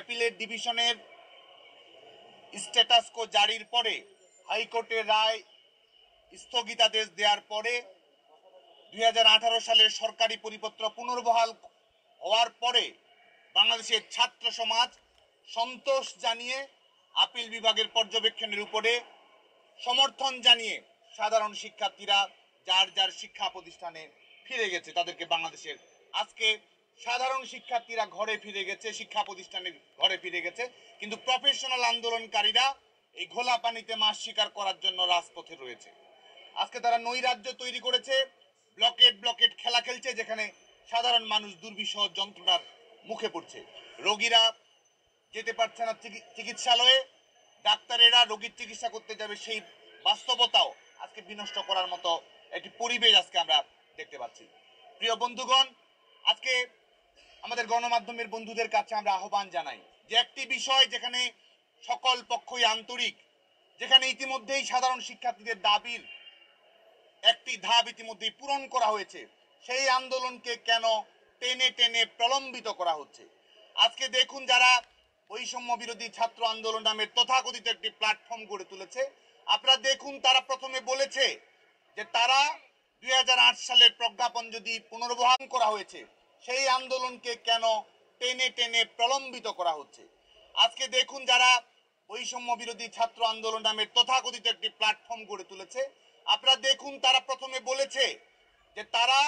Appellate ডিভিশনের status কো জারির পরে হাইকোর্টের রায় স্থগিতাদেশ দেওয়ার পরে 2018 সালের সরকারি পরিপত্র পুনর্বহাল হওয়ার পরে বাংলাদেশের ছাত্র সমাজ সন্তোষ জানিয়ে আপিল বিভাগের পর্যবেক্ষণের উপরে সমর্থন জানিয়ে সাধারণ শিক্ষার্থীরা যার যার শিক্ষা প্রতিষ্ঠানে ফিরে গেছে। তাদেরকে বাংলাদেশের আজকে সাধারণ শিক্ষার্থীরা ঘরে ফিরে গেছে, শিক্ষা প্রতিষ্ঠানের ঘরে ফিরে গেছে, কিন্তু প্রফেশনাল আন্দোলনকারীরা এই ঘোলা পানিতে মাছ শিকার করার জন্য রাজপথে রয়েছে। আজকে তারা নৈরাজ্য তৈরি করেছে, ব্লকেট খেলা খেলছে, যেখানে সাধারণ মানুষ দুর্বিষহ যন্ত্রণার মুখে পড়ছে। রোগীরা যেতে পারছে না চিকিৎসালয়ে, ডাক্তারেরা রোগীর চিকিৎসা করতে যাবে, সেই বাস্তবতাও আজকে বিনষ্ট করার মতো একটি পরিবেশ আজকে আমরা দেখতে পাচ্ছি। প্রিয় বন্ধুগণ, আজকে আমাদের গণমাধ্যমের বন্ধুদের কাছে আমরা আহ্বান জানাই যে একটি বিষয় যেখানে সকল পক্ষই আন্তরিক, যেখানে ইতিমধ্যেই সাধারণ শিক্ষার্থীদের দাবির একটি ধাপ ইতিমধ্যেই পূরণ করা হয়েছে, সেই আন্দোলনকে কেন টেনে টেনে প্রলম্বিত করা হচ্ছে? আজকে দেখুন, যারা বৈষম্য বিরোধী ছাত্র আন্দোলন নামের তথাকথিত একটি প্ল্যাটফর্ম গড়ে তুলেছে, আপনারা দেখুন, তারা প্রথমে বলেছে যে তারা 2008 সালের প্রজ্ঞাপন যদি পুনর্বহাল করা হয়েছে, সেই আন্দোলনকে কেন টেনে টেনে প্রলম্বিত করা হচ্ছে? আজকে দেখুন, যারা বৈষম্য বিরোধী ছাত্র আন্দোলন নামের তথাকথিত একটি প্ল্যাটফর্ম গড়ে তুলেছে, আপনারা দেখুন, তারা প্রথমে বলেছে যে তারা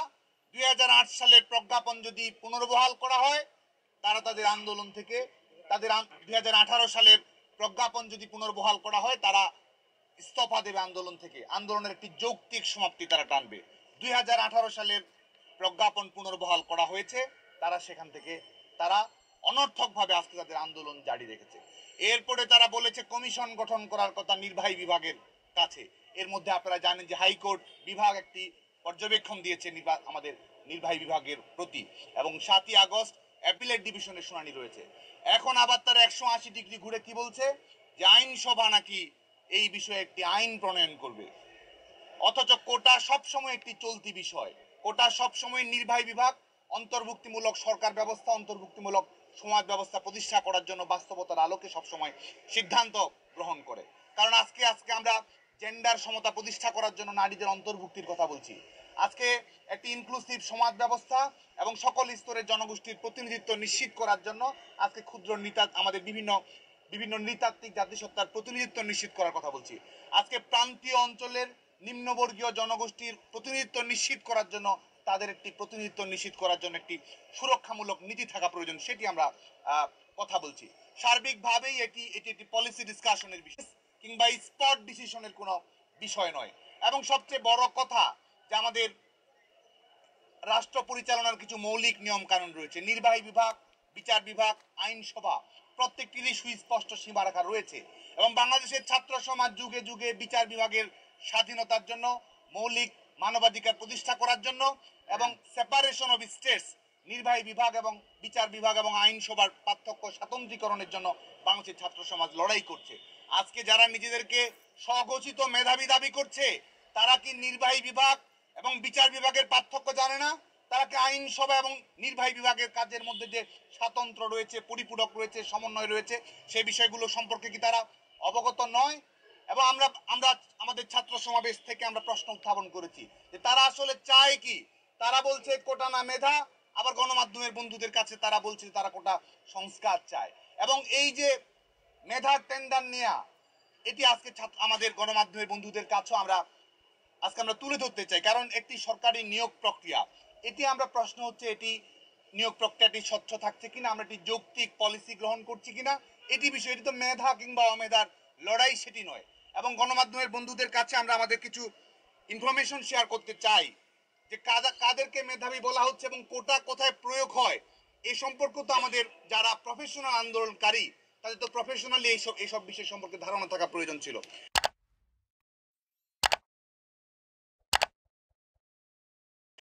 2008 সালের প্রজ্ঞাপন যদি পুনর্বহাল করা হয়, তারা তাদের আন্দোলন থেকে, তাদের 2018 সালের প্রজ্ঞাপন যদি পুনর্বহাল করা হয়, তারা ইস্তফা দেবে আন্দোলন থেকে, আন্দোলনের একটি যৌক্তিক সমাপ্তি তারা টানবে। 2018 সালের প্রজ্ঞাপন পুনর্বহাল করা হয়েছে, তারা সেখান থেকে তারা অনর্থকভাবে আজকে তাদের আন্দোলন জারি রেখেছে। এরপরে তারা বলেছে কমিশন গঠন করার কথা নির্বাহী বিভাগের কাছে। এর মধ্যে আপনারা জানেন যে হাইকোর্ট বিভাগ একটি পর্যবেক্ষণ দিয়েছে আমাদের নির্বাহী বিভাগের প্রতি, এবং 7ই আগস্ট অ্যাপিলেট ডিভিশনের শুনানি রয়েছে। এখন আবার তারা 180 ডিগ্রি ঘুরে কি বলছে যে আইনসভা নাকি এই বিষয়ে একটি আইন প্রণয়ন করবে। অথচ কোটা সবসময় একটি চলতি বিষয়। কোটা সবসময় নির্বাহী বিভাগ অন্তর্ভুক্তিমূলক সরকার ব্যবস্থা, অন্তর্ভুক্তিমূলক সমাজ ব্যবস্থা প্রতিষ্ঠা করার জন্য বাস্তবতার আলোকে সবসময় সিদ্ধান্ত গ্রহণ করে। কারণ আজকে আমরা জেন্ডার সমতা প্রতিষ্ঠা করার জন্য নারীদের অন্তর্ভুক্তির কথা বলছি। আজকে একটি ইনক্লুসিভ সমাজ ব্যবস্থা এবং সকল স্তরের জনগোষ্ঠীর প্রতিনিধিত্ব নিশ্চিত করার জন্য আজকে ক্ষুদ্র আমাদের বিভিন্ন নৃতাত্ত্বিক জাতিসত্তার প্রতিনিধিত্ব নিশ্চিত করার কথা বলছি। আজকে প্রান্তীয় অঞ্চলের নিম্নবর্গীয় জনগোষ্ঠীর প্রতিনিধিত্ব নিশ্চিত করার জন্য, তাদের একটি প্রতিনিধিত্ব নিশ্চিত করার জন্য একটি সুরক্ষামূলক নীতি থাকা প্রয়োজন, সেটি আমরা কথা বলছি। সার্বিকভাবেই এটি একটি পলিসি ডিসকাশনের বিষয় কিংবা স্পট ডিসিশনের কোনো বিষয় নয়। এবং সবচেয়ে বড় কথা যে আমাদের রাষ্ট্র পরিচালনার কিছু মৌলিক নিয়ম কানুন রয়েছে। নির্বাহী বিভাগ, বিচার বিভাগ, আইনসভা প্রত্যেকটিরই সুস্পষ্ট সীমারেখা রয়েছে, এবং বাংলাদেশের ছাত্র সমাজ যুগে যুগে বিচার বিভাগের স্বাধীনতার জন্য, মৌলিক মানবাধিকার প্রতিষ্ঠা করার জন্য এবং সেপারেশন অফ স্টেটস, নির্বাহী বিভাগ এবং বিচার বিভাগ এবং আইনসভার পার্থক্য স্বাতন্ত্রীকরণের জন্য বাংলাদেশের ছাত্র সমাজ লড়াই করছে। আজকে যারা নিজেদেরকে স্বঘোষিত মেধাবী দাবি করছে, তারা কি নির্বাহী বিভাগ এবং বিচার বিভাগের পার্থক্য জানে না? তারা কি আইনসভা এবং নির্বাহী বিভাগের কাজের মধ্যে যে স্বাতন্ত্র্য রয়েছে, পরিপূরক রয়েছে, সমন্বয় রয়েছে, সেই বিষয়গুলো সম্পর্কে কি তারা অবগত নয়? এবং আমরা আমাদের ছাত্র সমাবেশ থেকে আমরা প্রশ্ন উত্থাপন করেছি যে তারা আসলে চায় কি। তারা বলছে কোটা না মেধা, আবার গণমাধ্যমের বন্ধুদের কাছে তারা বলছে তারা কোটা সংস্কার চায়। এবং এই যে মেধার টেন্ডার নেয়া, এটি আজকে আমাদের গণমাধ্যমের বন্ধুদের কাছেও আমরা তুলে ধরতে চাই। কারণ একটি সরকারি নিয়োগ প্রক্রিয়া, এটি আমরা প্রশ্ন হচ্ছে এটি নিয়োগ প্রক্রিয়াটি স্বচ্ছ থাকছে কিনা, আমরা একটি যৌক্তিক পলিসি গ্রহণ করছি কিনা, এটি বিষয়। এটি তো মেধা কিংবা অমেধার লড়াই, সেটি নয়। এবং গণমাধ্যমের বন্ধুদের কাছে আমরা আমাদের কিছু ইনফরমেশন শেয়ার করতে চাই যে কাদেরকে মেধাবী বলা হচ্ছে এবং কোটা কোথায় প্রয়োগ হয়, এই সম্পর্কে তো আমাদের যারা প্রফেশনাল আন্দোলনকারী, তাদের তো প্রফেশনালি এইসব বিষয় সম্পর্কে ধারণা থাকা প্রয়োজন ছিল।